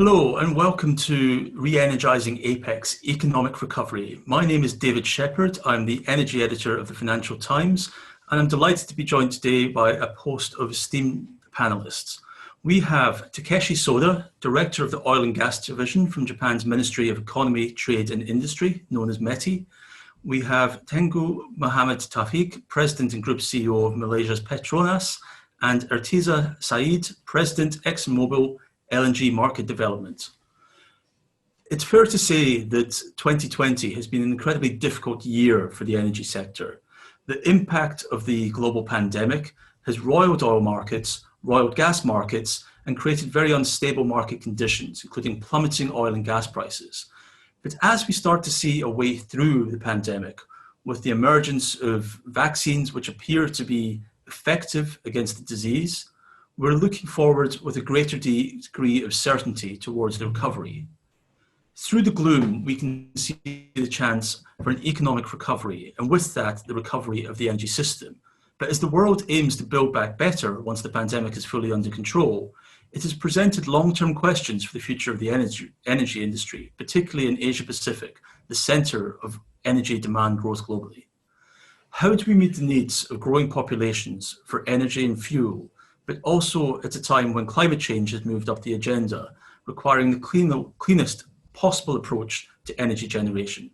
Hello and welcome to Re-energizing APEC's Economic Recovery. My name is David Sheppard. I'm the energy editor of the Financial Times, and I'm delighted to be joined today by a host of esteemed panelists. We have Takeshi, Director of the Oil and Gas Division from Japan's Ministry of Economy, Trade and Industry, known as METI. We have Tengku Taufik, President and Group CEO of Malaysia's Petronas, and Irtiza, President, ExxonMobil, LNG market development. It's fair to say that 2020 has been an incredibly difficult year for the energy sector. The impact of the global pandemic has roiled oil markets, roiled gas markets, and created very unstable market conditions, including plummeting oil and gas prices. But as we start to see a way through the pandemic, with the emergence of vaccines which appear to be effective against the disease, we're looking forward with a greater degree of certainty towards the recovery. Through the gloom, we can see the chance for an economic recovery, and with that, the recovery of the energy system. But as the world aims to build back better once the pandemic is fully under control, it has presented long-term questions for the future of the energy industry, particularly in Asia Pacific, the center of energy demand growth globally. How do we meet the needs of growing populations for energy and fuel, but also at a time when climate change has moved up the agenda, requiring the cleanest possible approach to energy generation?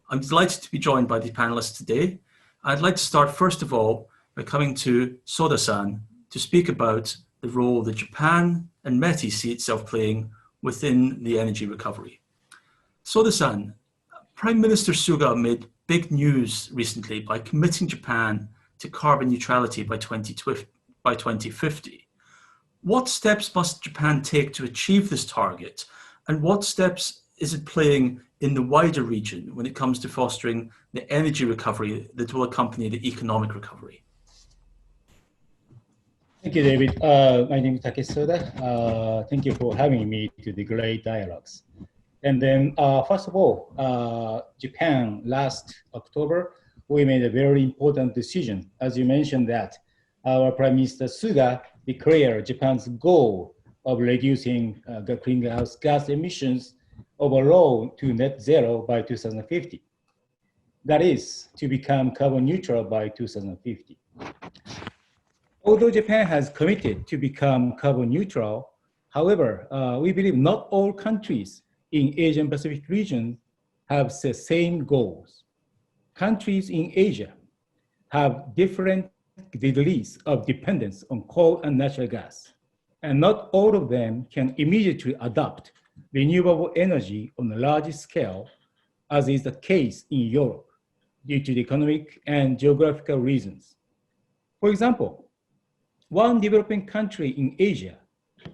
I'm delighted to be joined by the panelists today. I'd like to start first of all by coming to Soda-san to speak about the role that Japan and METI see itself playing within the energy recovery. Soda-san, Prime Minister Suga made big news recently by committing Japan to carbon neutrality by 2050. What steps must Japan take to achieve this target, and what steps is it playing in the wider region when it comes to fostering the energy recovery that will accompany the economic recovery? Thank you, David. My name is Takeshi. Thank you for having me to the great dialogues. And then, first of all, Japan, last October, we made a very important decision. As you mentioned that, our Prime Minister Suga declared Japan's goal of reducing the greenhouse gas emissions overall to net zero by 2050. That is, to become carbon neutral by 2050. Although Japan has committed to become carbon neutral, however, we believe not all countries in Asian Pacific region have the same goals. Countries in Asia have different degrees of dependence on coal and natural gas, and not all of them can immediately adopt renewable energy on a large scale, as is the case in Europe, due to the economic and geographical reasons. For example, one developing country in Asia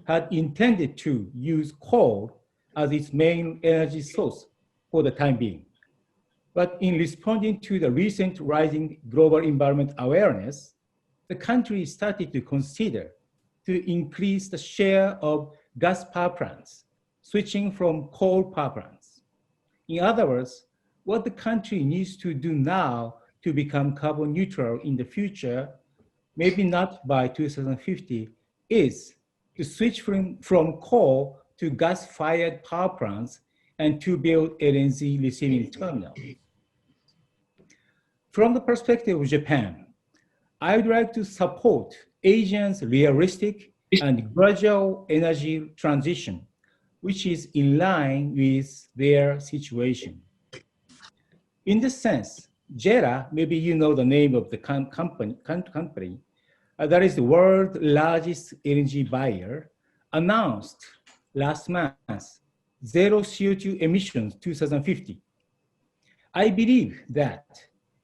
had intended to use coal as its main energy source for the time being. But in responding to the recent rising global environment awareness, the country started to consider to increase the share of gas power plants, switching from coal power plants. In other words, what the country needs to do now to become carbon neutral in the future, maybe not by 2050, is to switch from coal to gas-fired power plants and to build LNG receiving terminals. From the perspective of Japan, I would like to support Asians' realistic and gradual energy transition, which is in line with their situation. In this sense, JERA, maybe you know the name of the company that is the world's largest LNG buyer, announced last month zero CO2 emissions 2050. I believe that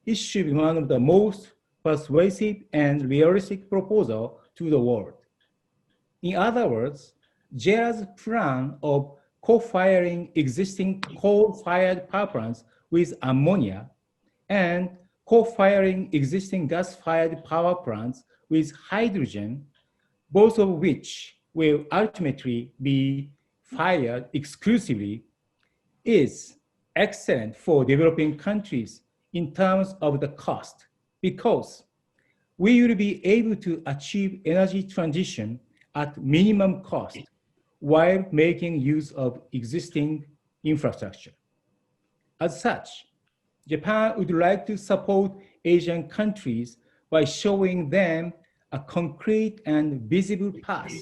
it should be one of the most persuasive and realistic proposal to the world. In other words, JERA's plan of co-firing existing coal-fired power plants with ammonia and co-firing existing gas-fired power plants with hydrogen, both of which will ultimately be fired exclusively, is excellent for developing countries in terms of the cost, because we will be able to achieve energy transition at minimum cost while making use of existing infrastructure. As such, Japan would like to support Asian countries by showing them a concrete and visible path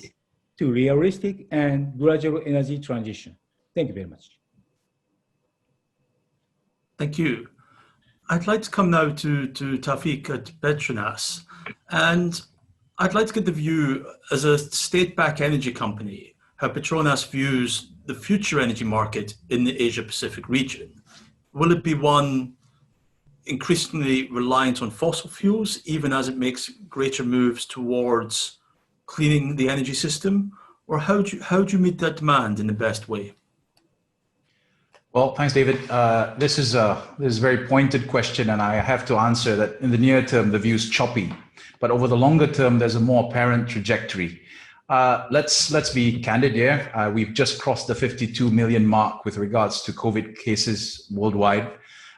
to realistic and gradual energy transition. Thank you very much. Thank you. I'd like to come now to Taufik at Petronas, and I'd like to get the view as a state-backed energy company, how Petronas views the future energy market in the Asia-Pacific region. Will it be one increasingly reliant on fossil fuels, even as it makes greater moves towards cleaning the energy system? Or how do you meet that demand in the best way? Well, thanks, David. This is a very pointed question, and I have to answer that in the near term, the view is choppy. But over the longer term, there's a more apparent trajectory. Let's be candid here. We've just crossed the 52 million mark with regards to COVID cases worldwide.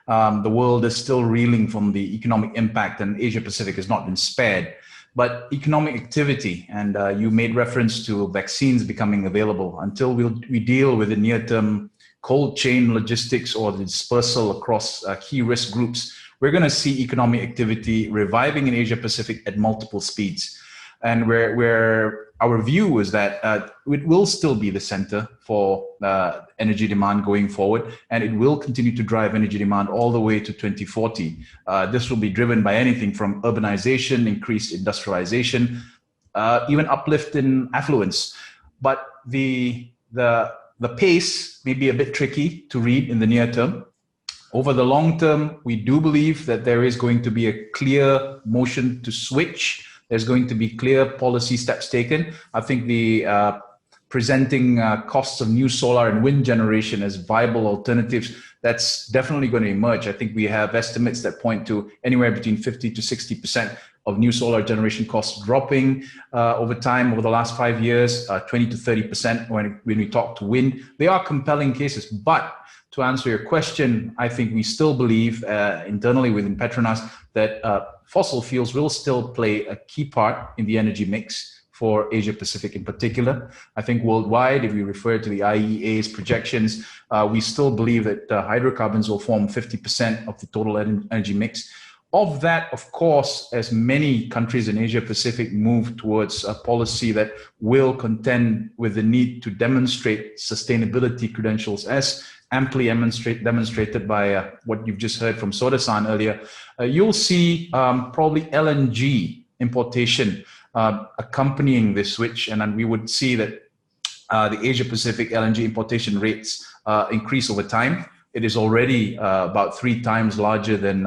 The world is still reeling from the economic impact, and Asia Pacific has not been spared. But economic activity, and you made reference to vaccines becoming available, until we deal with the near-term cold chain logistics or the dispersal across key risk groups, we're going to see economic activity reviving in Asia Pacific at multiple speeds. And where our view is that it will still be the center for energy demand going forward, and it will continue to drive energy demand all the way to 2040. This will be driven by anything from urbanization, increased industrialization, even uplift in affluence. But the pace may be a bit tricky to read in the near term. Over the long term, we do believe that there is going to be a clear motion to switch. There's going to be clear policy steps taken. I think the presenting costs of new solar and wind generation as viable alternatives, that's definitely going to emerge. I think we have estimates that point to anywhere between 50 to 60% of new solar generation costs dropping over time, over the last 5 years, 20 to 30% when we talk to wind. They are compelling cases, but to answer your question, I think we still believe internally within Petronas that fossil fuels will still play a key part in the energy mix for Asia Pacific in particular. I think worldwide, if we refer to the IEA's projections, we still believe that hydrocarbons will form 50% of the total energy mix. Of that, of course, as many countries in Asia Pacific move towards a policy that will contend with the need to demonstrate sustainability credentials, as amply demonstrated by what you've just heard from Soda-san earlier, you'll see probably LNG importation accompanying this switch, and then we would see that the Asia Pacific LNG importation rates increase over time. It is already about 3 times larger than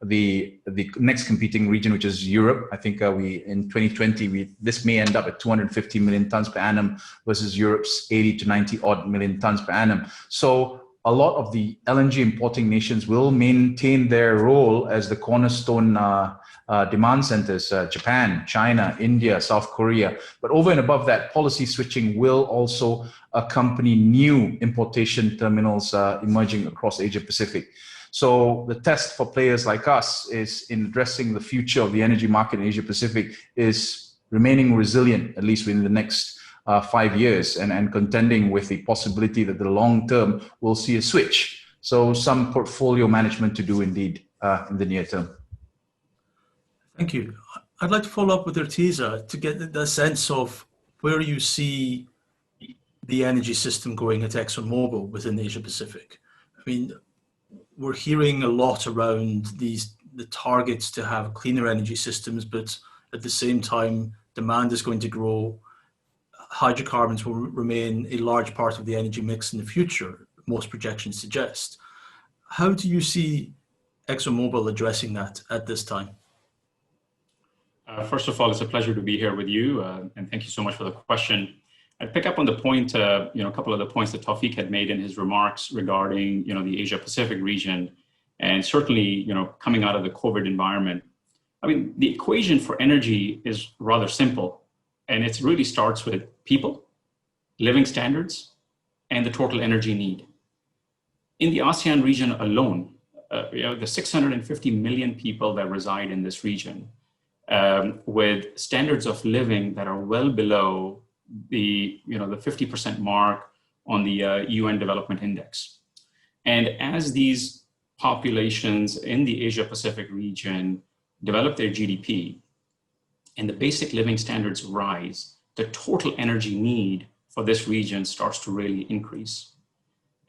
the next competing region, which is Europe. I think in 2020, this may end up at 250 million tons per annum versus Europe's 80 to 90 odd million tons per annum. So a lot of the LNG importing nations will maintain their role as the cornerstone demand centers, Japan, China, India, South Korea. But over and above that, policy switching will also accompany new importation terminals emerging across Asia Pacific. So the test for players like us is in addressing the future of the energy market in Asia Pacific is remaining resilient, at least within the next 5 years, and contending with the possibility that the long term will see a switch. So some portfolio management to do indeed in the near term. Thank you. I'd like to follow up with Irtiza to get the sense of where you see the energy system going at ExxonMobil within Asia Pacific. I mean, we're hearing a lot around the targets to have cleaner energy systems, but at the same time, demand is going to grow. Hydrocarbons will remain a large part of the energy mix in the future, most projections suggest. How do you see ExxonMobil addressing that at this time? First of all, it's a pleasure to be here with you, and thank you so much for the question. I'd pick up on the point, a couple of the points that Taufik had made in his remarks regarding, the Asia Pacific region, and certainly, coming out of the COVID environment. I mean, the equation for energy is rather simple, and it really starts with people, living standards, and the total energy need. In the ASEAN region alone, the 650 million people that reside in this region, with standards of living that are well below the 50% mark on the UN Development Index. And as these populations in the Asia Pacific region develop their GDP and the basic living standards rise, the total energy need for this region starts to really increase.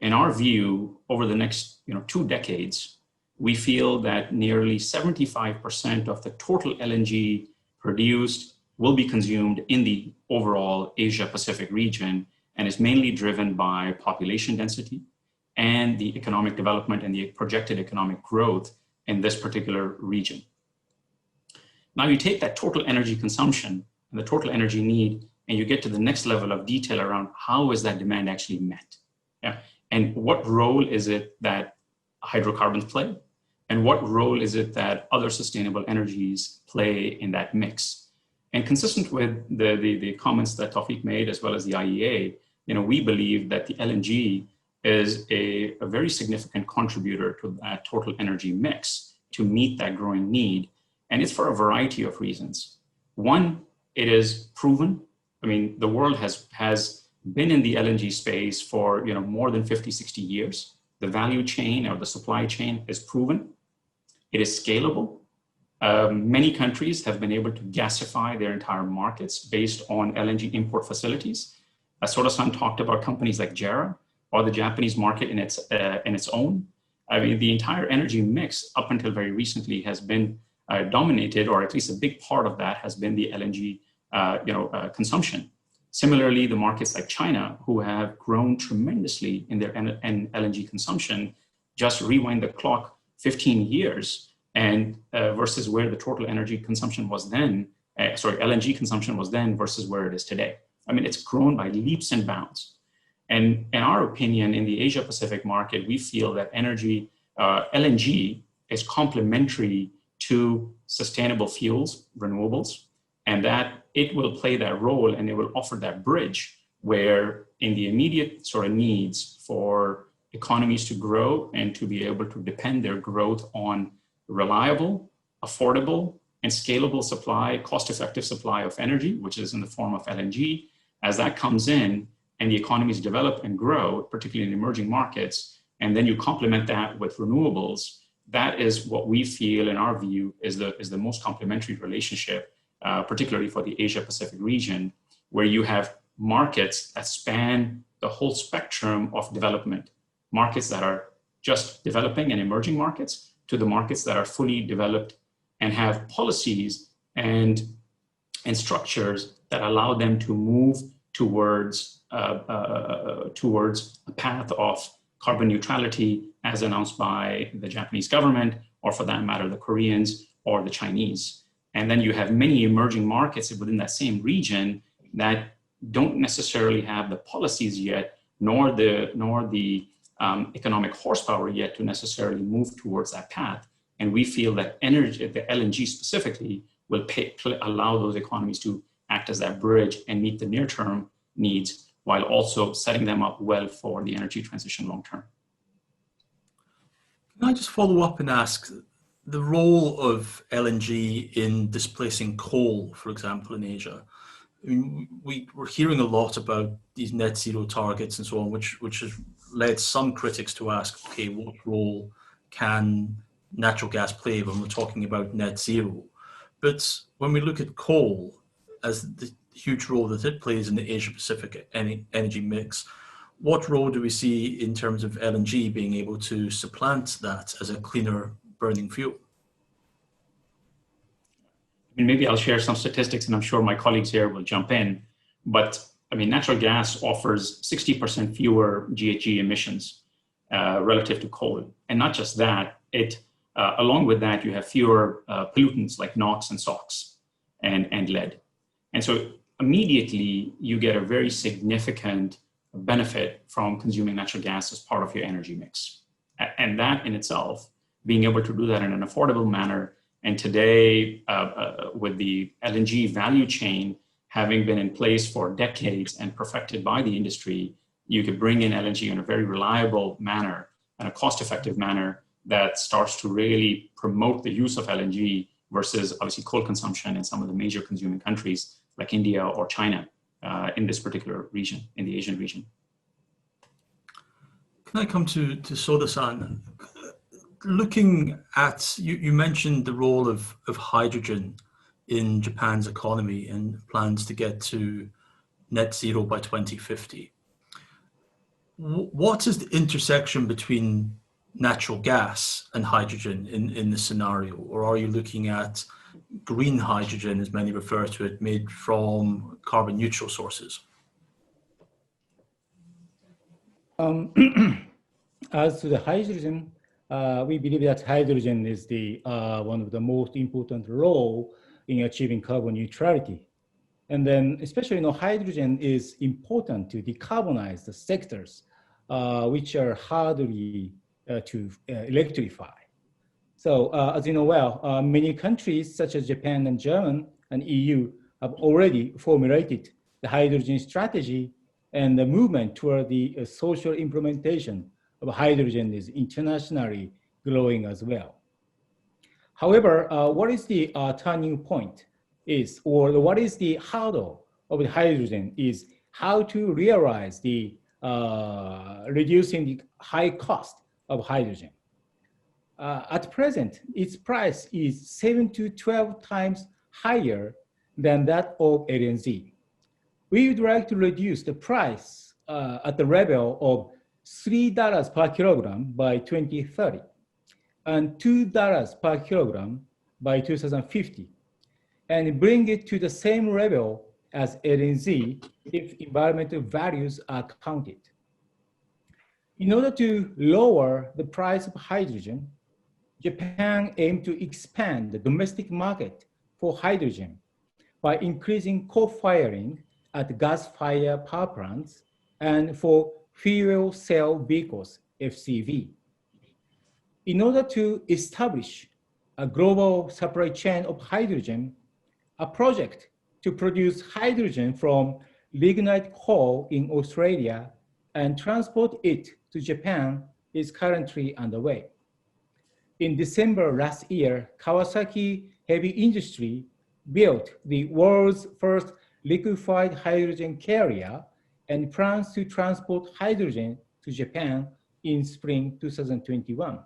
In our view, over the next 2 decades, we feel that nearly 75% of the total LNG produced will be consumed in the overall Asia Pacific region, and is mainly driven by population density and the economic development and the projected economic growth in this particular region. Now you take that total energy consumption and the total energy need, and you get to the next level of detail around how is that demand actually met? Yeah. And what role is it that hydrocarbons play? And what role is it that other sustainable energies play in that mix? And consistent with the comments that Taufik made, as well as the IEA, we believe that the LNG is a very significant contributor to that total energy mix to meet that growing need. And it's for a variety of reasons. One, it is proven. I mean, the world has been in the LNG space for more than 50, 60 years. The value chain or the supply chain is proven. It is scalable. Many countries have been able to gasify their entire markets based on LNG import facilities. Soda-san talked about companies like JERA or the Japanese market in its own. I mean, the entire energy mix up until very recently has been dominated, or at least a big part of that has been the LNG consumption. Similarly, the markets like China, who have grown tremendously in their LNG consumption, just rewind the clock 15 years and versus where the total energy consumption was then, LNG consumption was then versus where it is today. I mean, it's grown by leaps and bounds. And in our opinion, in the Asia Pacific market, we feel that LNG is complementary to sustainable fuels, renewables, and that it will play that role and it will offer that bridge where in the immediate sort of needs for economies to grow and to be able to depend their growth on reliable, affordable, and scalable supply, cost-effective supply of energy, which is in the form of LNG, as that comes in and the economies develop and grow, particularly in emerging markets, and then you complement that with renewables, that is what we feel, in our view, is the most complementary relationship, particularly for the Asia Pacific region, where you have markets that span the whole spectrum of development, markets that are just developing and emerging markets to the markets that are fully developed and have policies and structures that allow them to move towards a path of carbon neutrality as announced by the Japanese government, or for that matter, the Koreans or the Chinese. And then you have many emerging markets within that same region that don't necessarily have the policies yet, nor the economic horsepower yet to necessarily move towards that path. And we feel that the LNG specifically, will allow those economies to act as that bridge and meet the near-term needs, while also setting them up well for the energy transition long-term. Can I just follow up and ask the role of LNG in displacing coal, for example, in Asia? I mean, we're hearing a lot about these net zero targets and so on, which has led some critics to ask, okay, what role can natural gas play when we're talking about net zero? But when we look at coal as the huge role that it plays in the Asia Pacific energy mix, what role do we see in terms of LNG being able to supplant that as a cleaner burning fuel? I mean, maybe I'll share some statistics, and I'm sure my colleagues here will jump in. But I mean, natural gas offers 60% fewer GHG emissions relative to coal. And not just that, along with that, you have fewer pollutants like NOx and SOx and lead. And so immediately you get a very significant benefit from consuming natural gas as part of your energy mix. And that in itself, being able to do that in an affordable manner, and today with the LNG value chain having been in place for decades and perfected by the industry, you could bring in LNG in a very reliable manner and a cost-effective manner that starts to really promote the use of LNG versus obviously coal consumption in some of the major consuming countries like India or China. in this particular region, in the Asian region. Can I come to Soda-san? Looking at, you mentioned the role of hydrogen in Japan's economy and plans to get to net zero by 2050. What is the intersection between natural gas and hydrogen in the scenario? Or are you looking at green hydrogen, as many refer to it, made from carbon neutral sources? As to the hydrogen, we believe that hydrogen is the one of the most important role in achieving carbon neutrality. And then especially, hydrogen is important to decarbonize the sectors which are hardly to electrify. So as you know well, many countries such as Japan and Germany and EU have already formulated the hydrogen strategy, and the movement toward the social implementation of hydrogen is internationally growing as well. However, what is the turning point is, or what is the hurdle of the hydrogen is how to realize the reducing the high cost of hydrogen. At present, its price is 7 to 12 times higher than that of LNG. We would like to reduce the price at the level of $3 per kilogram by 2030 and $2 per kilogram by 2050, and bring it to the same level as LNG if environmental values are counted. In order to lower the price of hydrogen, Japan aimed to expand the domestic market for hydrogen by increasing co-firing at gas-fired power plants and for fuel cell vehicles, FCV. In order to establish a global supply chain of hydrogen, a project to produce hydrogen from lignite coal in Australia and transport it to Japan is currently underway. In December last year, Kawasaki Heavy Industry built the world's first liquefied hydrogen carrier and plans to transport hydrogen to Japan in spring 2021.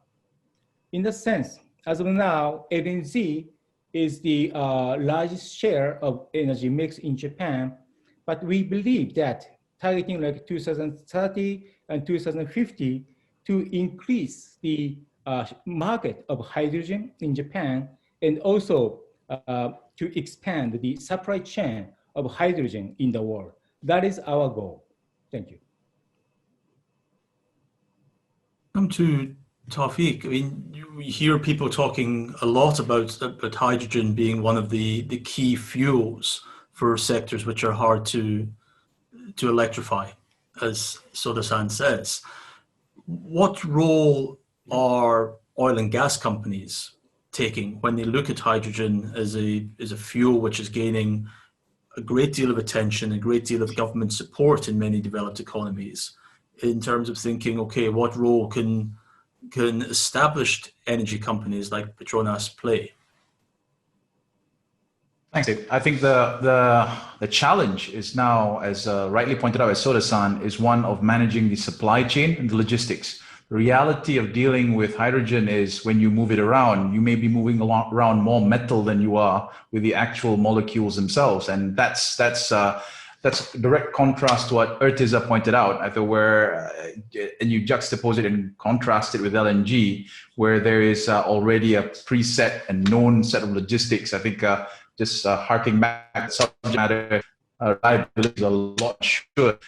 In that sense, as of now, LNG is the largest share of energy mix in Japan, but we believe that targeting like 2030 and 2050 to increase the market of hydrogen in Japan, and also to expand the supply chain of hydrogen in the world. That is our goal. Thank you. Come to Taufik. I mean, we hear people talking a lot about hydrogen being one of the key fuels for sectors which are hard to electrify, as Soda-san says. What role are oil and gas companies taking when they look at hydrogen as a fuel which is gaining a great deal of attention, a great deal of government support in many developed economies, in terms of thinking, okay, what role can established energy companies like Petronas play? Thanks, Dave. I think the challenge is now, as rightly pointed out by Soda-san, is one of managing the supply chain and the logistics. The reality of dealing with hydrogen is when you move it around, you may be moving around more metal than you are with the actual molecules themselves. And that's direct contrast to what Irtiza pointed out, I think, where, and you juxtapose it and contrast it with LNG, where there is already a preset and known set of logistics. I think just harking back to subject matter, reliability is a lot sure.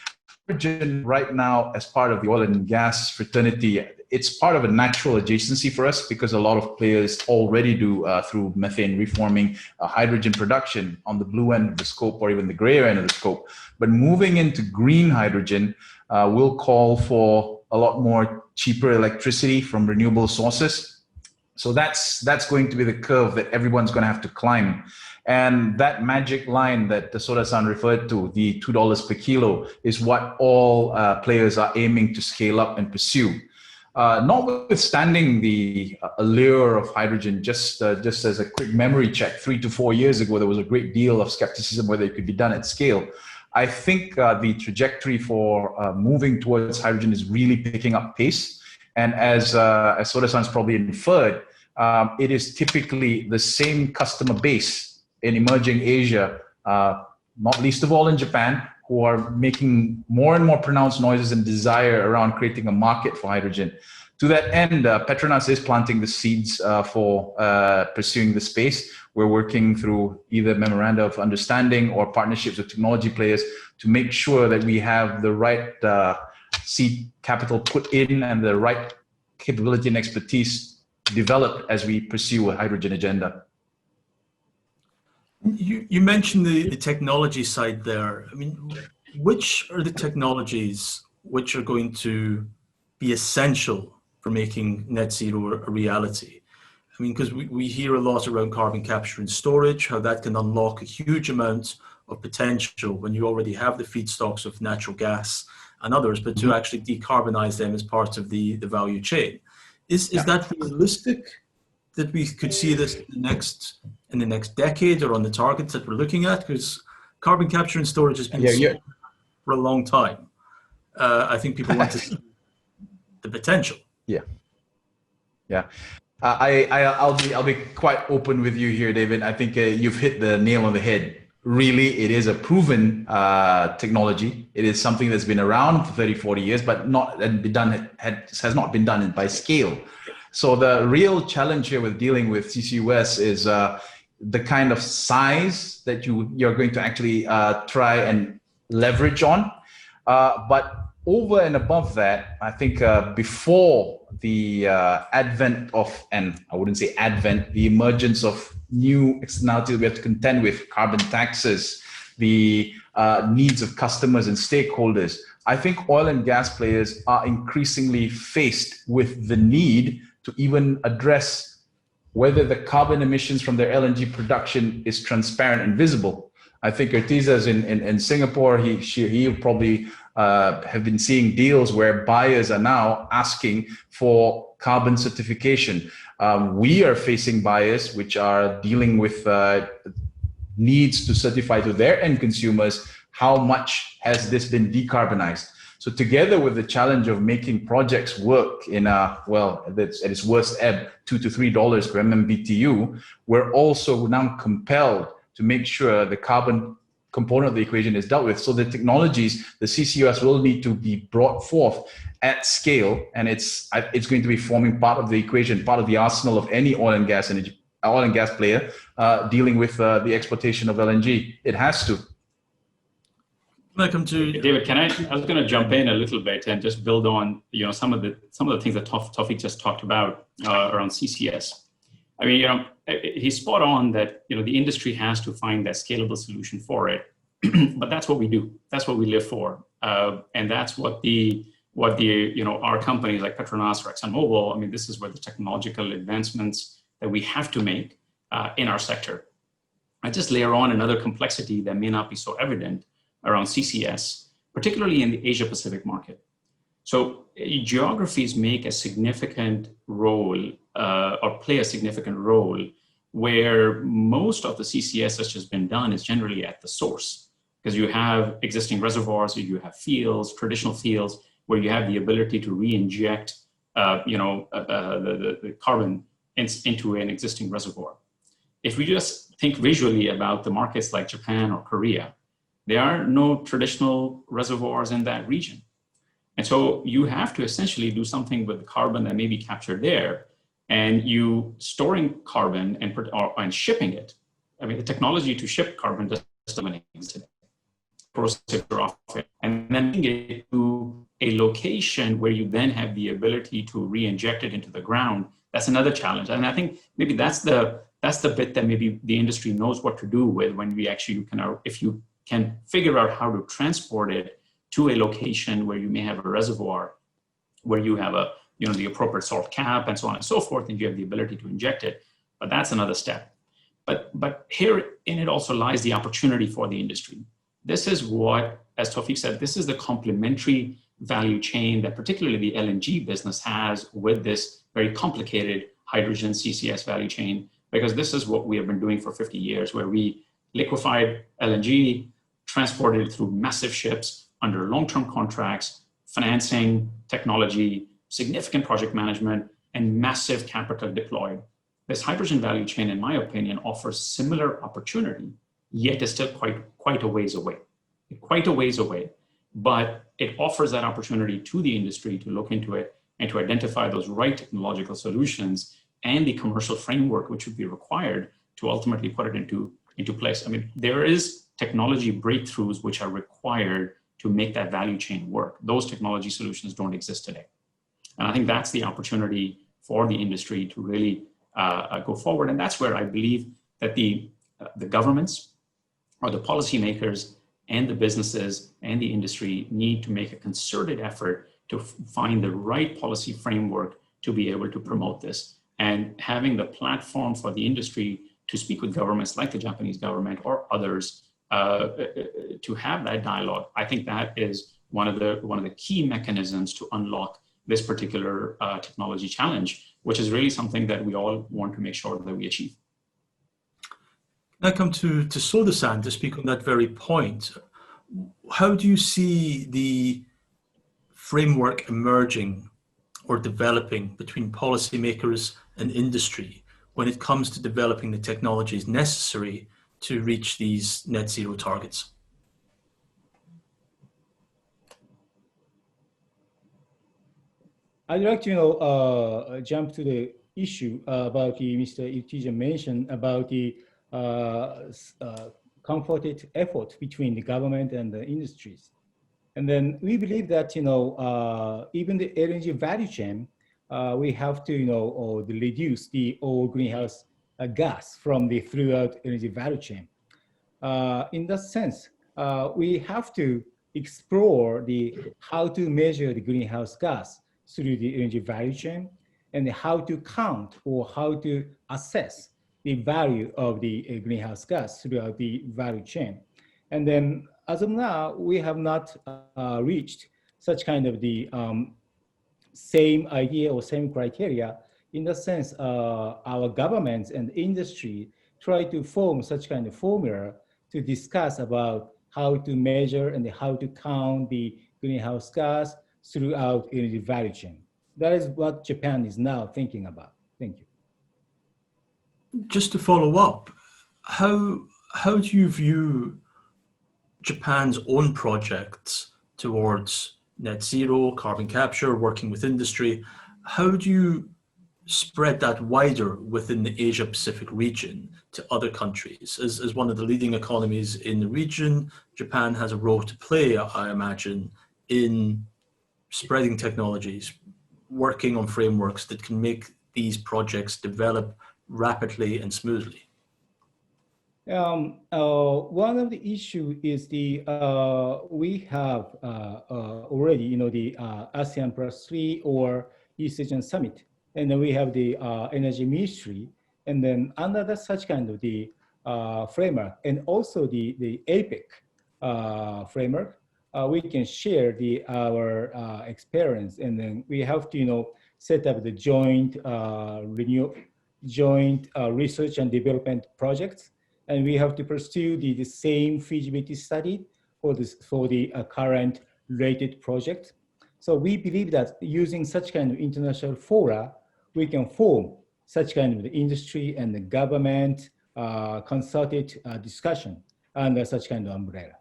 Hydrogen right now, as part of the oil and gas fraternity, it's part of a natural adjacency for us because a lot of players already do through methane reforming hydrogen production on the blue end of the scope or even the gray end of the scope. But moving into green hydrogen will call for a lot more cheaper electricity from renewable sources. So that's going to be the curve that everyone's going to have to climb. And that magic line that the Soda-san referred to, the $2 per kilo, is what all players are aiming to scale up and pursue. Notwithstanding the allure of hydrogen, just as a quick memory check, 3 to 4 years ago, there was a great deal of skepticism whether it could be done at scale. I think the trajectory for moving towards hydrogen is really picking up pace. And as Soda-san's probably inferred, it is typically the same customer base in emerging Asia, not least of all in Japan, who are making more and more pronounced noises and desire around creating a market for hydrogen. To that end, Petronas is planting the seeds for pursuing the space. We're working through either memoranda of understanding or partnerships with technology players to make sure that we have the right seed capital put in and the right capability and expertise developed as we pursue a hydrogen agenda. You mentioned the technology side there. I mean, which are the technologies which are going to be essential for making net zero a reality? I mean, because we hear a lot around carbon capture and storage, how that can unlock a huge amount of potential when you already have the feedstocks of natural gas and others, but to actually decarbonize them as part of the value chain. Is that realistic that we could see this in the next decade or on the targets that we're looking at? Because carbon capture and storage has been for a long time. I think people want to see the potential. I'll be quite open with you here, David. I think you've hit the nail on the head. Really, it is a proven technology. It is something that's been around for 30, 40 years, but has not been done by scale. So the real challenge here with dealing with CCUS is the kind of size that you're going to actually try and leverage on. But over and above that, I think before the advent of, and I wouldn't say advent, the emergence of new externalities we have to contend with, carbon taxes, the needs of customers and stakeholders, I think oil and gas players are increasingly faced with the need to even address whether the carbon emissions from their LNG production is transparent and visible. I think Irtiza's in Singapore, he'll probably have been seeing deals where buyers are now asking for carbon certification. We are facing buyers which are dealing with needs to certify to their end consumers how much has this been decarbonized. So together with the challenge of making projects work in at its worst ebb, $2 to $3 per MMBTU, we're also now compelled to make sure the carbon component of the equation is dealt with. So the technologies, the CCUS will need to be brought forth at scale, and it's going to be forming part of the equation, part of the arsenal of any oil and gas player dealing with the exportation of LNG. It has to. Welcome to David. I was going to jump in a little bit and just build on some of the things that Taufik just talked about around CCS. I mean, he's spot on that the industry has to find that scalable solution for it, but that's what we do. That's what we live for, and that's what our companies like Petronas or ExxonMobil. I mean, this is where the technological advancements that we have to make in our sector. I just layer on another complexity that may not be so evident around CCS, particularly in the Asia Pacific market. So geographies make a significant role or play a significant role where most of the CCS that's just been done is generally at the source, because you have existing reservoirs, you have fields, traditional fields, where you have the ability to re-inject the carbon into an existing reservoir. If we just think visually about the markets like Japan or Korea, there are no traditional reservoirs in that region. And so you have to essentially do something with the carbon that may be captured there, and you storing carbon and shipping it. I mean, the technology to ship carbon doesn't exist today. And then bring it to a location where you then have the ability to re-inject it into the ground. That's another challenge. And I think maybe that's the bit that maybe the industry knows what to do with when we actually if you can figure out how to transport it to a location where you may have a reservoir, where you have the appropriate salt cap and so on and so forth, and you have the ability to inject it. But that's another step. But here in it also lies the opportunity for the industry. This is what, as Taufik said, this is the complementary value chain that particularly the LNG business has with this very complicated hydrogen CCS value chain, because this is what we have been doing for 50 years, where we liquefied LNG, transported through massive ships under long-term contracts, financing, technology, significant project management, and massive capital deployed. This hydrogen value chain, in my opinion, offers similar opportunity, yet is still quite a ways away. Quite a ways away, but it offers that opportunity to the industry to look into it and to identify those right technological solutions and the commercial framework which would be required to ultimately put it into place. I mean, there is technology breakthroughs which are required to make that value chain work. Those technology solutions don't exist today. And I think that's the opportunity for the industry to really go forward. And that's where I believe that the governments or the policymakers and the businesses and the industry need to make a concerted effort to find the right policy framework to be able to promote this. And having the platform for the industry to speak with governments like the Japanese government or others to have that dialogue, I think that is one of the key mechanisms to unlock this particular technology challenge, which is really something that we all want to make sure that we achieve. I come to Soda-san to speak on that very point. How do you see the framework emerging or developing between policymakers and industry when it comes to developing the technologies necessary to reach these net zero targets? I'd like to jump to the issue about Mr. Irtiza mentioned about the concerted effort between the government and the industries. And then we believe that, even the energy value chain, we have to, reduce the all greenhouse gas from the throughout energy value chain. In that sense, we have to explore how to measure the greenhouse gas through the energy value chain and how to count or how to assess the value of the greenhouse gas throughout the value chain. And then as of now, we have not reached such kind of the same idea or same criteria. In the sense, our governments and industry try to form such kind of formula to discuss about how to measure and how to count the greenhouse gas throughout energy value chain. That is what Japan is now thinking about. Thank you. Just to follow up, how do you view Japan's own projects towards net zero, carbon capture, working with industry? How do you spread that wider within the Asia Pacific region to other countries? As one of the leading economies in the region, Japan has a role to play, I imagine, in spreading technologies, working on frameworks that can make these projects develop rapidly and smoothly. One of the issues is we have already, the ASEAN +3 or East Asian Summit, and then we have the Energy Ministry, and then under such kind of the framework, and also the APEC framework, we can share our experience, and then we have to set up the joint research and development projects. And we have to pursue the same feasibility study for the current related project. So we believe that using such kind of international fora, we can form such kind of the industry and the government consulted discussion under such kind of umbrella.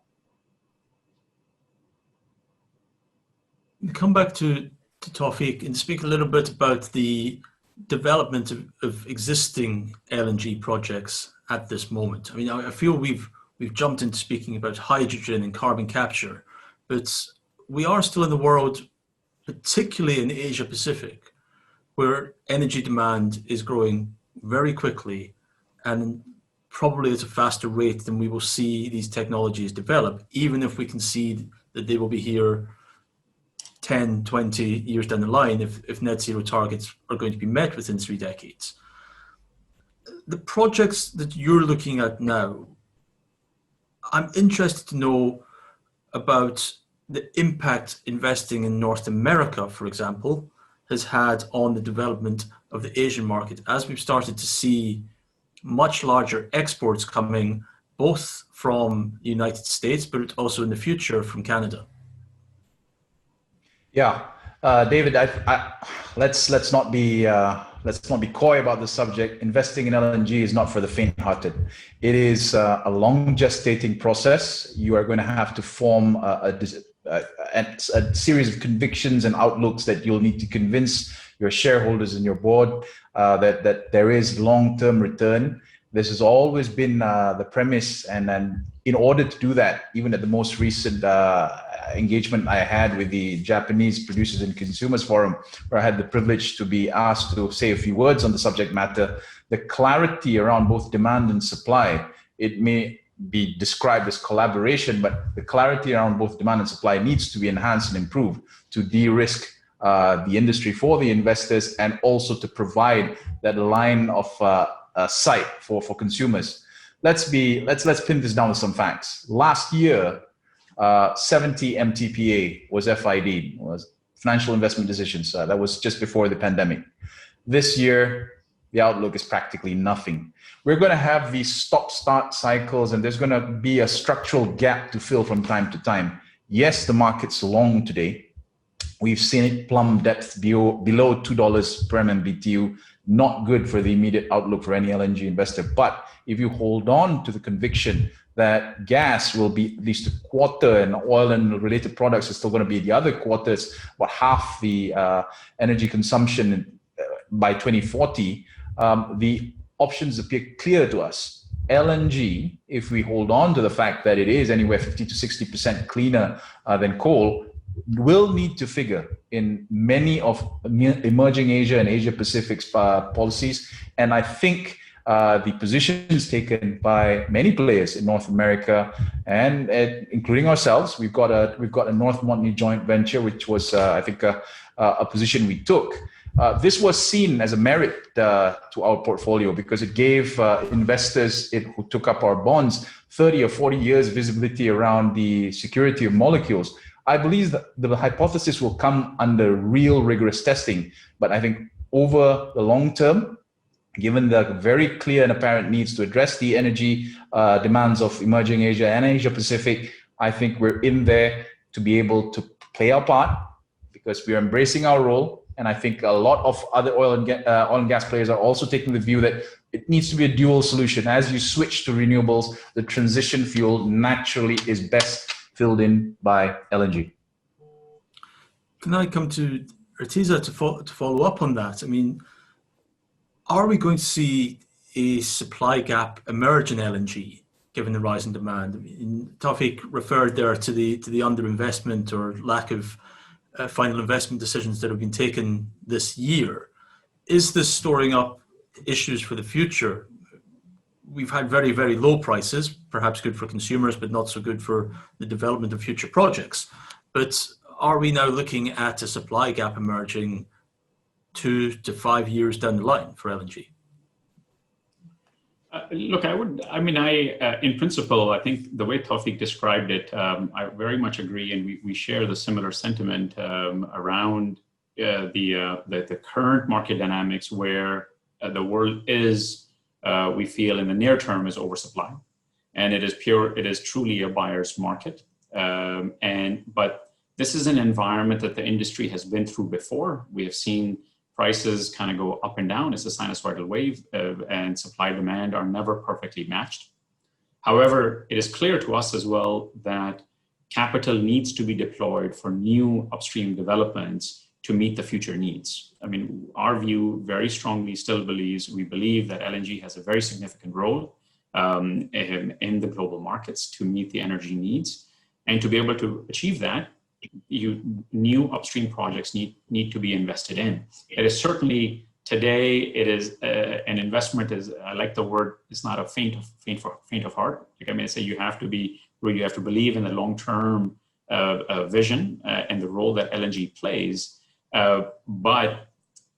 Come back to Taufik and speak a little bit about the development of existing LNG projects at this moment. I mean, I feel we've jumped into speaking about hydrogen and carbon capture, but we are still in the world, particularly in Asia Pacific, where energy demand is growing very quickly and probably at a faster rate than we will see these technologies develop, even if we can see that they will be here 10, 20 years down the line if net zero targets are going to be met within 3 decades. The projects that you're looking at now, I'm interested to know about the impact investing in North America, for example, has had on the development of the Asian market, as we've started to see much larger exports coming both from the United States, but also in the future from Canada? Yeah, David, let's not be coy about the subject. Investing in LNG is not for the faint-hearted. It is a long gestating process. You are going to have to form a series of convictions and outlooks that you'll need to convince your shareholders and your board that there is long-term return. This has always been the premise, and then in order to do that, even at the most recent engagement I had with the Japanese Producers and Consumers Forum, where I had the privilege to be asked to say a few words on the subject matter, the clarity around both demand and supply, it may be described as collaboration, but the clarity around both demand and supply needs to be enhanced and improved to de-risk the industry for the investors, and also to provide that line of sight for consumers. Let's pin this down to some facts. Last year, 70 MTPA was FID, was financial investment decisions. That was just before the pandemic. This year, the outlook is practically nothing. We're going to have these stop-start cycles, and there's going to be a structural gap to fill from time to time. Yes, the market's long today. We've seen it plumb depth below $2 per MMBTU. Not good for the immediate outlook for any LNG investor. But if you hold on to the conviction that gas will be at least a quarter, and oil and related products are still going to be the other quarters, about half the energy consumption by 2040, the options appear clear to us. LNG, if we hold on to the fact that it is anywhere 50 to 60% cleaner than coal, will need to figure in many of emerging Asia and Asia Pacific's policies. And I think the positions taken by many players in North America, and including ourselves, we've got a North Montney joint venture, which was I think a position we took. This was seen as a merit to our portfolio because it gave investors who took up our bonds 30 or 40 years visibility around the security of molecules. I believe that the hypothesis will come under real rigorous testing, but I think over the long term, given the very clear and apparent needs to address the energy demands of emerging Asia and Asia Pacific, I think we're in there to be able to play our part because we are embracing our role. And I think a lot of other oil and gas players are also taking the view that it needs to be a dual solution. As you switch to renewables, the transition fuel naturally is best filled in by LNG. Can I come to Irtiza to follow up on that? I mean, are we going to see a supply gap emerge in LNG given the rise in demand? I mean, Taufik referred there to the underinvestment or lack of final investment decisions that have been taken this year. Is this storing up issues for the future? We've had very, very low prices, perhaps good for consumers, but not so good for the development of future projects. But are we now looking at a supply gap emerging 2 to 5 years down the line for LNG? Look, in principle, I think the way Taufik described it, I very much agree, and we share the similar sentiment around the current market dynamics where the world is, we feel in the near term, is oversupply, and it is truly a buyer's market. But this is an environment that the industry has been through before. We have seen prices kind of go up and down. It's a sinusoidal wave, and supply and demand are never perfectly matched. However, it is clear to us as well that capital needs to be deployed for new upstream developments to meet the future needs. I mean, our view very strongly still we believe that LNG has a very significant role in the global markets to meet the energy needs. And to be able to achieve that, new upstream projects need to be invested in. It is certainly today. It is an investment. I like the word. It's not a faint of heart. Like I mean, say you have to believe in the long-term vision and the role that LNG plays. But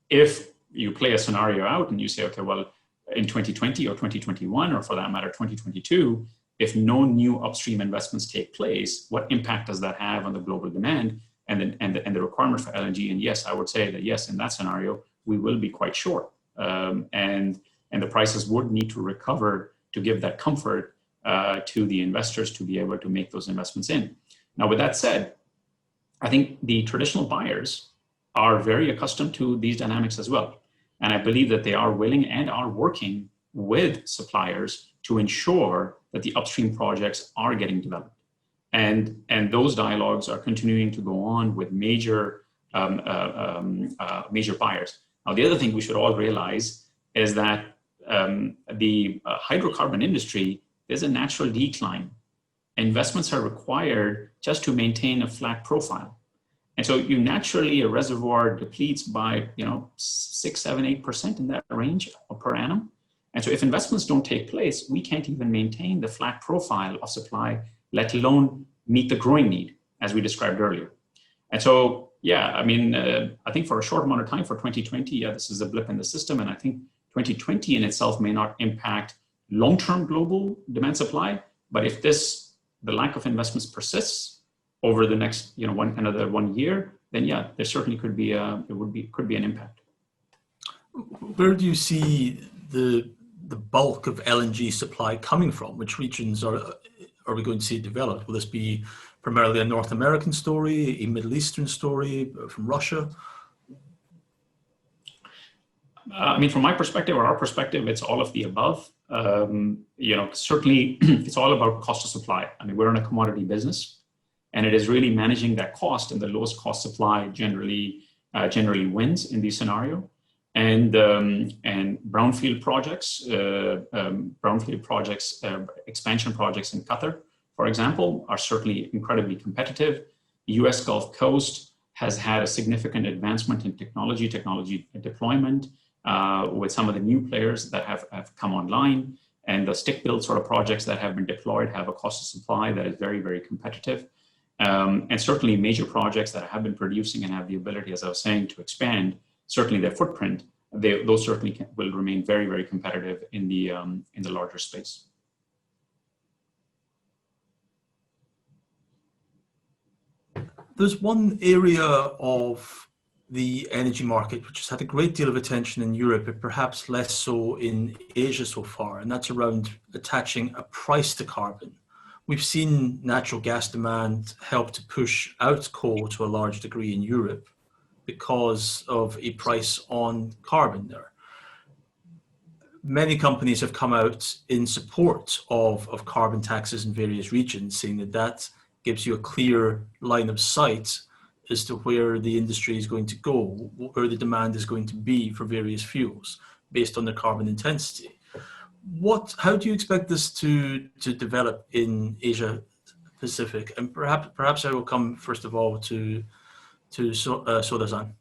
if you play a scenario out and you say, okay, well, in 2020 or 2021, or for that matter, 2022. If no new upstream investments take place, what impact does that have on the global demand and the requirement for LNG? And yes, I would say that yes, in that scenario, we will be quite short, and the prices would need to recover to give that comfort to the investors to be able to make those investments in. Now, with that said, I think the traditional buyers are very accustomed to these dynamics as well. And I believe that they are willing and are working with suppliers to ensure that the upstream projects are getting developed. And those dialogues are continuing to go on with major buyers. Now, the other thing we should all realize is that the hydrocarbon industry, there's a natural decline. Investments are required just to maintain a flat profile. And so you naturally, a reservoir depletes by 6, 7, 8% in that range per annum. And so if investments don't take place, we can't even maintain the flat profile of supply, let alone meet the growing need, as we described earlier. And so, yeah, I mean, I think for a short amount of time for 2020, yeah, this is a blip in the system. And I think 2020 in itself may not impact long-term global demand supply, but if the lack of investments persists over the next, another 1 year, then yeah, there certainly could be an impact. Where do you see the bulk of LNG supply coming from? Which regions are we going to see developed? Will this be primarily a North American story, a Middle Eastern story from Russia? I mean, from my perspective or our perspective, it's all of the above. Certainly it's all about cost of supply. I mean, we're in a commodity business, and it is really managing that cost, and the lowest cost supply generally wins in these scenario. And brownfield projects, expansion projects in Qatar, for example, are certainly incredibly competitive. The U.S. Gulf Coast has had a significant advancement in technology deployment with some of the new players that have come online. And the stick-built sort of projects that have been deployed have a cost of supply that is very, very competitive. And certainly major projects that have been producing and have the ability, as I was saying, to expand, certainly their footprint, those certainly will remain very, very competitive in the larger space. There's one area of the energy market which has had a great deal of attention in Europe, but perhaps less so in Asia so far, and that's around attaching a price to carbon. We've seen natural gas demand help to push out coal to a large degree in Europe because of a price on carbon there. Many companies have come out in support of carbon taxes in various regions, saying that gives you a clear line of sight as to where the industry is going to go, where the demand is going to be for various fuels based on their carbon intensity. How do you expect this to develop in Asia Pacific? And perhaps I will come first of all to Soda-san.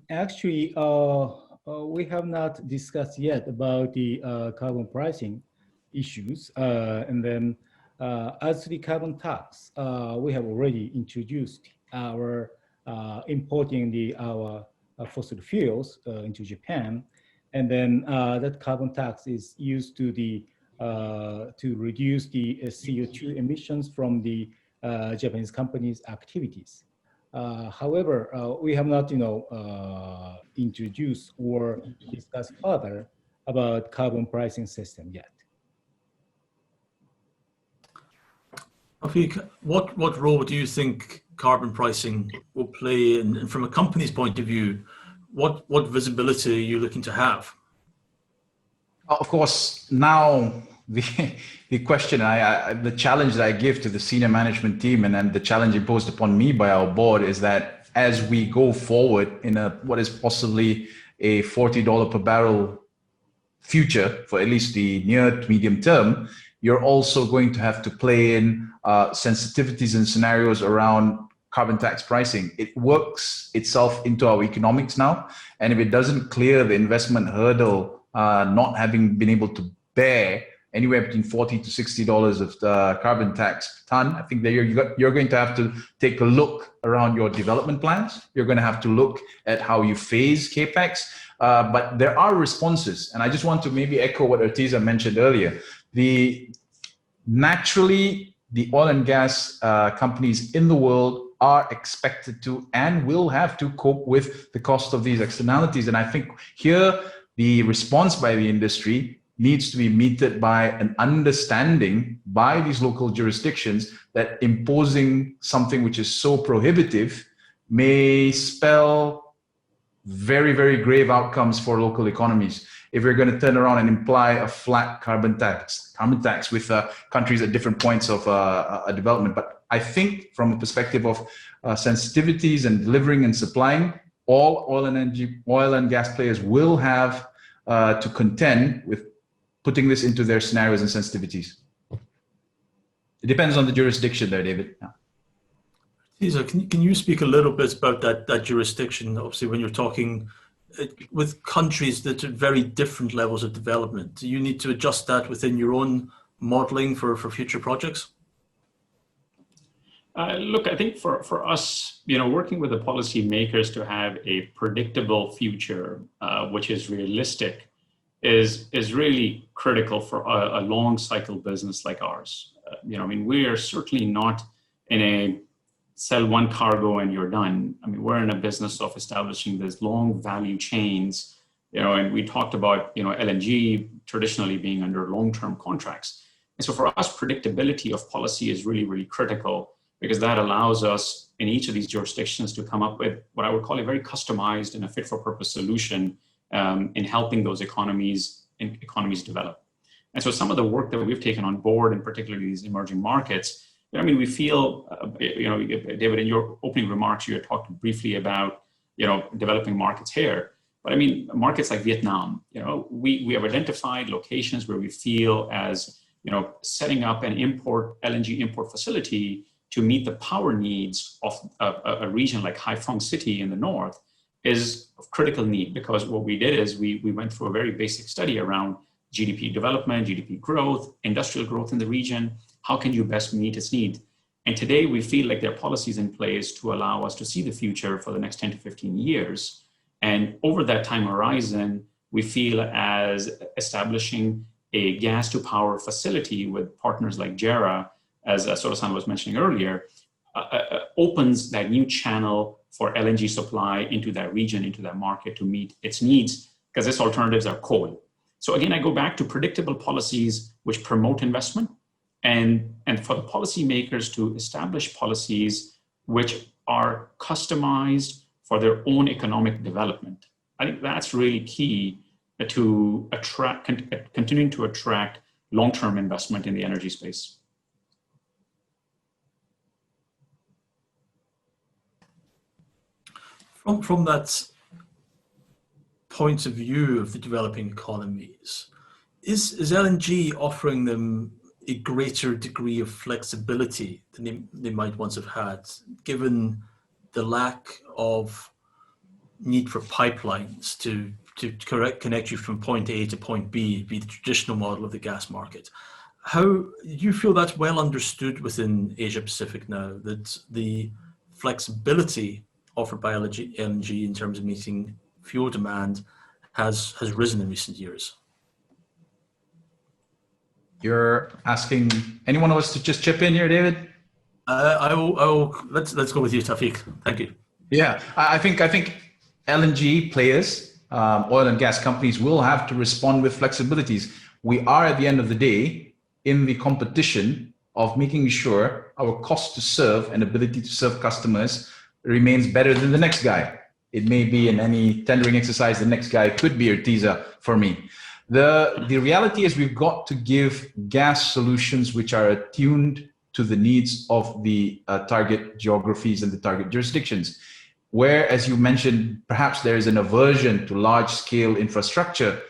Actually, we have not discussed yet about the carbon pricing issues. And then as to the carbon tax, we have already introduced our importing our fossil fuels into Japan. And then that carbon tax is used to reduce the CO2 emissions from the Japanese companies' activities. However, we have not, introduced or discussed further about carbon pricing system yet. Taufik, what role do you think carbon pricing will play, and from a company's point of view, what visibility are you looking to have? Of course, now the question, the challenge that I give to the senior management team, and then the challenge imposed upon me by our board, is that as we go forward in what is possibly a $40 per barrel future for at least the near to medium term, you're also going to have to play in sensitivities and scenarios around carbon tax pricing. It works itself into our economics now. And if it doesn't clear the investment hurdle, not having been able to bear anywhere between $40 to $60 of the carbon tax per ton, I think that you're going to have to take a look around your development plans. You're going to have to look at how you phase CAPEX. But there are responses. And I just want to maybe echo what Irtiza mentioned earlier. Naturally, the oil and gas companies in the world are expected to and will have to cope with the cost of these externalities. And I think here, the response by the industry needs to be meted by an understanding by these local jurisdictions that imposing something which is so prohibitive may spell very, very grave outcomes for local economies. If we're going to turn around and imply a flat carbon tax with countries at different points of a development. But I think from a perspective of sensitivities and delivering and supplying, all oil and gas players will have to contend with putting this into their scenarios and sensitivities. It depends on the jurisdiction there, David. Yeah. Irtiza, can you speak a little bit about that jurisdiction? Obviously, when you're talking with countries that are very different levels of development, do you need to adjust that within your own modeling for future projects? Look, I think for us, working with the policymakers to have a predictable future, which is realistic, is really critical for a long cycle business like ours. We are certainly not in a sell one cargo and you're done. We're in a business of establishing these long value chains, and we talked about, LNG traditionally being under long-term contracts. And so for us, predictability of policy is really, really critical, because that allows us in each of these jurisdictions to come up with what I would call a very customized and a fit for purpose solution in helping those economies develop. And so some of the work that we've taken on board, and particularly these emerging markets, we feel, David, in your opening remarks, you had talked briefly about, developing markets here. But markets like Vietnam, we have identified locations where we feel as, setting up an LNG import facility to meet the power needs of a region like Haiphong City in the north is of critical need, because what we did is we went through a very basic study around GDP development, GDP growth, industrial growth in the region. How can you best meet its need? And today we feel like there are policies in place to allow us to see the future for the next 10 to 15 years. And over that time horizon, we feel as establishing a gas to power facility with partners like JERA, as Soda-san was mentioning earlier, opens that new channel for LNG supply into that region, into that market to meet its needs, because its alternatives are coal. So again, I go back to predictable policies which promote investment, and for the policymakers to establish policies which are customized for their own economic development. I think that's really key to continuing to attract long-term investment in the energy space. From that point of view of the developing economies, is LNG offering them a greater degree of flexibility than they might once have had, given the lack of need for pipelines to connect you from point A to point B, be the traditional model of the gas market? How do you feel that's well understood within Asia Pacific now, that the flexibility offered by LNG in terms of meeting fuel demand has risen in recent years? You're asking any one of us to just chip in here, David? Let's go with you, Taufik. Thank you. Yeah, I think LNG players, oil and gas companies, will have to respond with flexibilities. We are, at the end of the day, in the competition of making sure our cost to serve and ability to serve customers remains better than the next guy. It may be in any tendering exercise, the next guy could be Irtiza for me. The reality is we've got to give gas solutions which are attuned to the needs of the target geographies and the target jurisdictions. Where, as you mentioned, perhaps there is an aversion to large-scale infrastructure,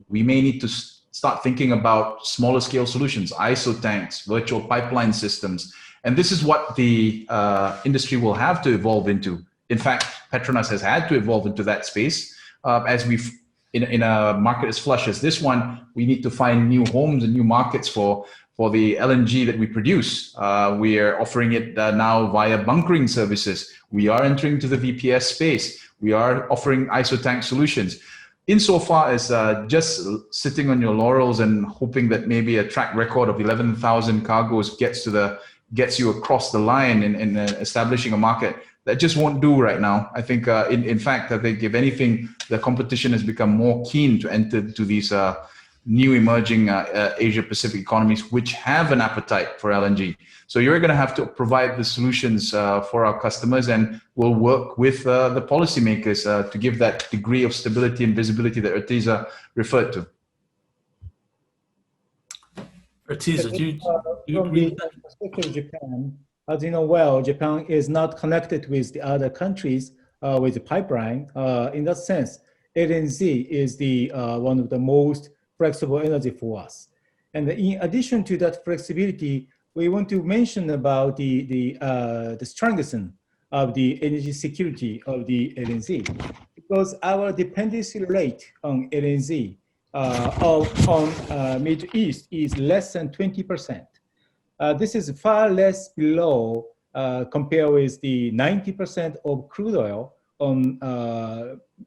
we may need to start thinking about smaller scale solutions, ISO tanks, virtual pipeline systems. And this is what the industry will have to evolve into. In fact, Petronas has had to evolve into that space. As we've, in a market as flush as this one, we need to find new homes and new markets for the LNG that we produce. We are offering it now via bunkering services. We are entering to the VPS space. We are offering ISO tank solutions. Insofar as just sitting on your laurels and hoping that maybe a track record of 11,000 cargoes gets you across the line in establishing a market, that just won't do right now. I think, in fact, I think if anything, the competition has become more keen to enter to these new emerging Asia Pacific economies which have an appetite for LNG. So you're going to have to provide the solutions for our customers, and we'll work with the policymakers to give that degree of stability and visibility that Irtiza referred to. Irtiza, do you from agree the with that? perspective of Japan, as you know well, Japan is not connected with the other countries with the pipeline. In that sense, LNG is the one of the most flexible energy for us. And in addition to that flexibility, we want to mention about the strengthening of the energy security of the LNG, because our dependency rate on LNG on Middle East is less than 20%. This is far less below compared with the 90% of crude oil on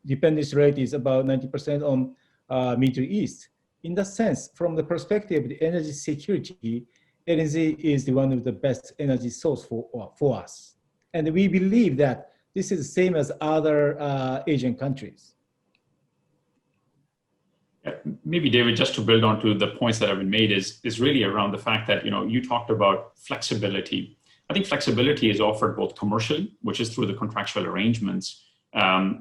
dependency rate is about 90% on Middle East. In that sense, from the perspective of the energy security, LNG is one of the best energy source for us. And we believe that this is the same as other Asian countries. Maybe David, just to build on to the points that have been made is really around the fact that, you talked about flexibility. I think flexibility is offered both commercially, which is through the contractual arrangements,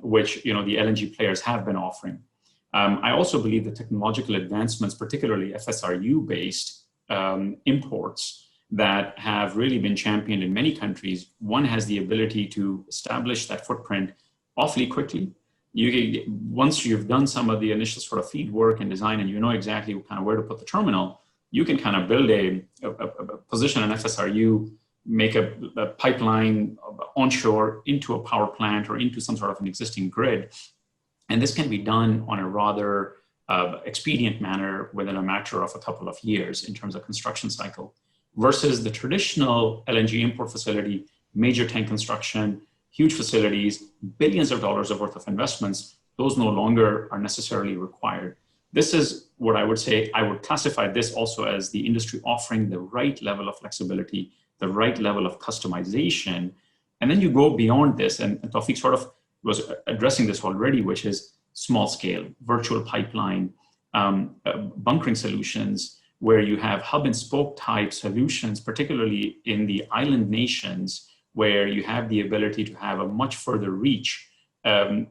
which, the LNG players have been offering. I also believe the technological advancements, particularly FSRU-based imports that have really been championed in many countries, one has the ability to establish that footprint awfully quickly. Once you've done some of the initial sort of feed work and design, and you know exactly kind of where to put the terminal, you can kind of build a position an FSRU, make a pipeline onshore into a power plant or into some sort of an existing grid. And this can be done on a rather expedient manner within a matter of a couple of years in terms of construction cycle, versus the traditional LNG import facility, major tank construction, huge facilities, billions of dollars worth of investments. Those no longer are necessarily required. This is what I would say, I would classify this also as the industry offering the right level of flexibility, the right level of customization. And then you go beyond this, and Taufik sort of was addressing this already, which is small scale, virtual pipeline, bunkering solutions, where you have hub and spoke type solutions, particularly in the island nations, where you have the ability to have a much further reach. And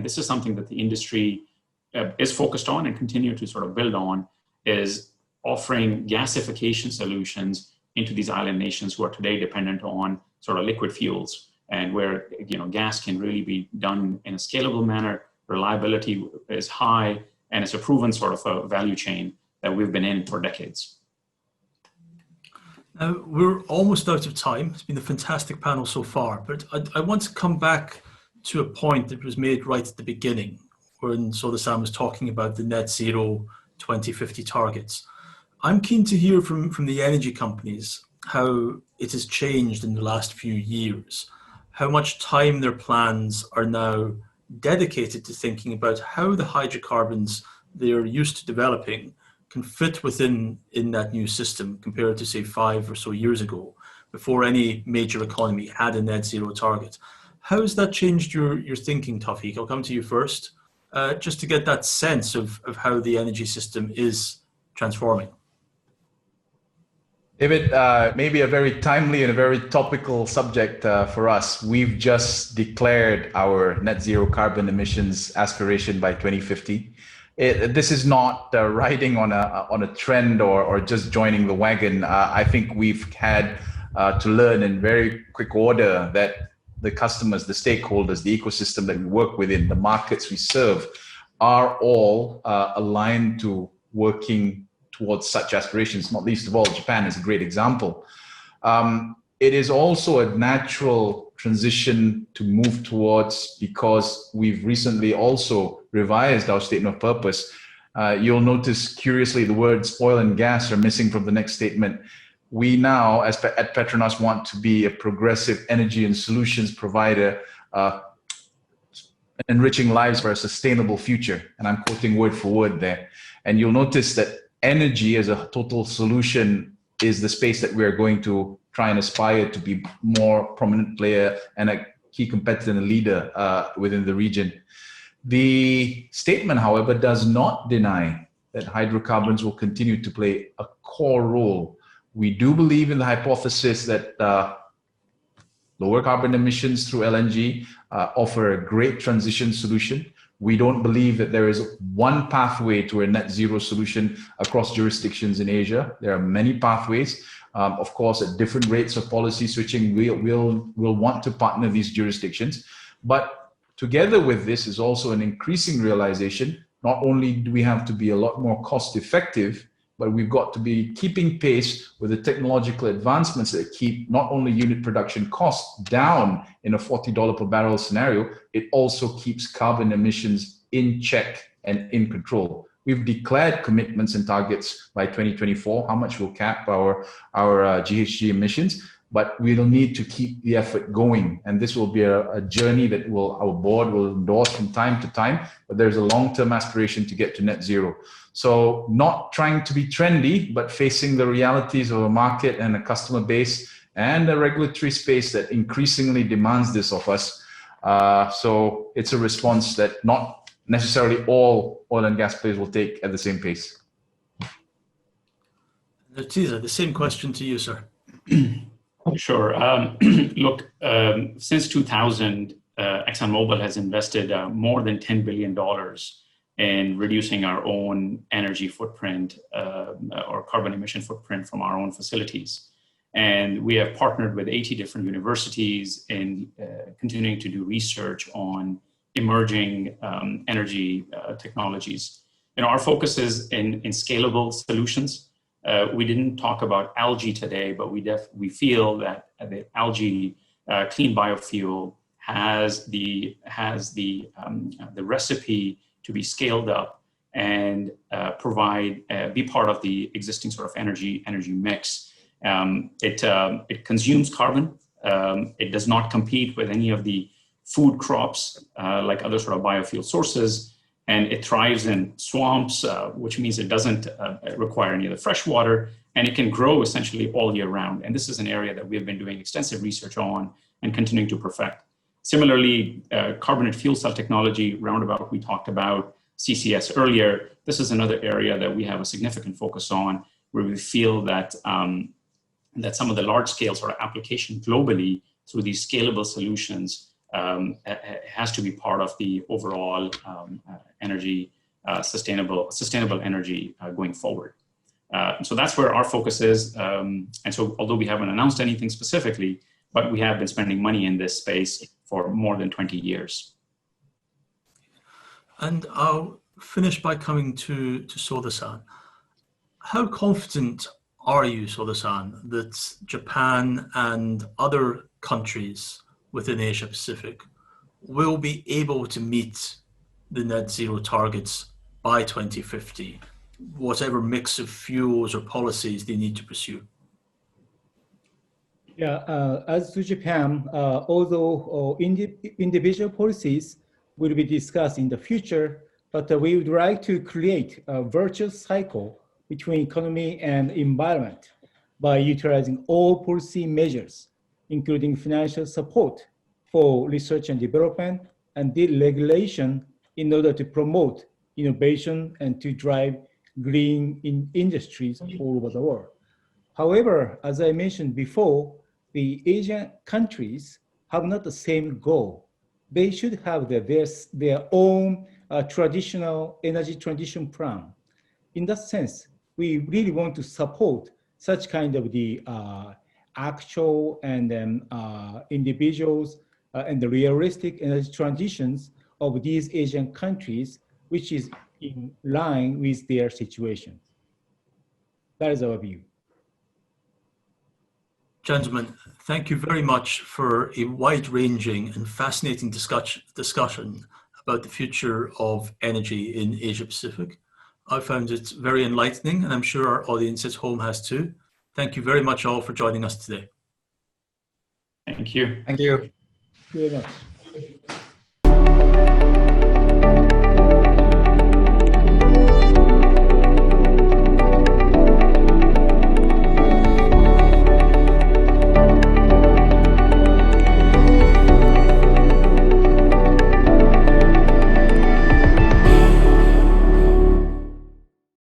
this is something that the industry is focused on and continue to sort of build on, is offering gasification solutions into these island nations who are today dependent on sort of liquid fuels, and where gas can really be done in a scalable manner, reliability is high, and it's a proven sort of a value chain that we've been in for decades. Now, we're almost out of time. It's been a fantastic panel so far, but I want to come back to a point that was made right at the beginning, when Soda-san was talking about the net zero 2050 targets. I'm keen to hear from the energy companies how it has changed in the last few years, how much time their plans are now dedicated to thinking about how the hydrocarbons they're used to developing can fit within that new system compared to, say, 5 or so years ago, before any major economy had a net zero target. How has that changed your thinking, Taufik? I'll come to you first, just to get that sense of how the energy system is transforming. David, maybe a very timely and a very topical subject for us. We've just declared our net zero carbon emissions aspiration by 2050. This is not riding on a trend or just joining the wagon. I think we've had to learn in very quick order that the customers, the stakeholders, the ecosystem that we work within, the markets we serve, are all aligned to working towards such aspirations. Not least of all, Japan is a great example. It is also a natural transition to move towards, because we've recently also revised our statement of purpose. You'll notice, curiously, the words oil and gas are missing from the next statement. We now, at Petronas, want to be a progressive energy and solutions provider, enriching lives for a sustainable future. And I'm quoting word for word there. And you'll notice that energy as a total solution is the space that we're going to try and aspire to be more prominent player and a key competitor and a leader within the region. The statement, however, does not deny that hydrocarbons will continue to play a core role. We do believe in the hypothesis that lower carbon emissions through LNG offer a great transition solution. We don't believe that there is one pathway to a net zero solution across jurisdictions in Asia. There are many pathways. Of course, at different rates of policy switching, we'll want to partner these jurisdictions. But together with this is also an increasing realization. Not only do we have to be a lot more cost effective, but we've got to be keeping pace with the technological advancements that keep not only unit production costs down in a $40 per barrel scenario, it also keeps carbon emissions in check and in control. We've declared commitments and targets by 2024, how much we'll cap our GHG emissions, but we'll need to keep the effort going. And this will be a journey that our board will endorse from time to time, but there's a long-term aspiration to get to net zero. So not trying to be trendy, but facing the realities of a market and a customer base and a regulatory space that increasingly demands this of us. So it's a response that not necessarily all oil and gas players will take at the same pace. Irtiza, the same question to you, sir. Sure. Look, since 2000, ExxonMobil has invested more than $10 billion in reducing our own energy footprint or carbon emission footprint from our own facilities. And we have partnered with 80 different universities in continuing to do research on emerging energy technologies. Our focus is in scalable solutions. We didn't talk about algae today, but we feel that the algae clean biofuel has the recipe to be scaled up and be part of the existing sort of energy mix. It consumes carbon. It does not compete with any of the food crops like other sort of biofuel sources. And it thrives in swamps, which means it doesn't require any of the fresh water, and it can grow essentially all year round. And this is an area that we have been doing extensive research on and continuing to perfect. Similarly, carbonate fuel cell technology, roundabout, we talked about CCS earlier. This is another area that we have a significant focus on, where we feel that that some of the large scale sort of application globally through these scalable solutions has to be part of the overall energy, sustainable energy going forward. So that's where our focus is. And so although we haven't announced anything specifically, but we have been spending money in this space for more than 20 years. And I'll finish by coming to Soda-san. How confident are you, Soda-san, that Japan and other countries within Asia Pacific will be able to meet the net zero targets by 2050, whatever mix of fuels or policies they need to pursue? Yeah, as to Japan, although individual policies will be discussed in the future, but we would like to create a virtuous cycle between economy and environment by utilizing all policy measures, including financial support for research and development and deregulation in order to promote innovation and to drive green industries all over the world. However, as I mentioned before, the Asian countries have not the same goal. They should have their own traditional energy transition plan. In that sense, we really want to support such kind of the actual and individuals and the realistic energy transitions of these Asian countries, which is in line with their situation. That is our view. Gentlemen, thank you very much for a wide-ranging and fascinating discussion about the future of energy in Asia Pacific. I found it very enlightening, and I'm sure our audience at home has too. Thank you very much all for joining us today. Thank you. Thank you. Thank you very much.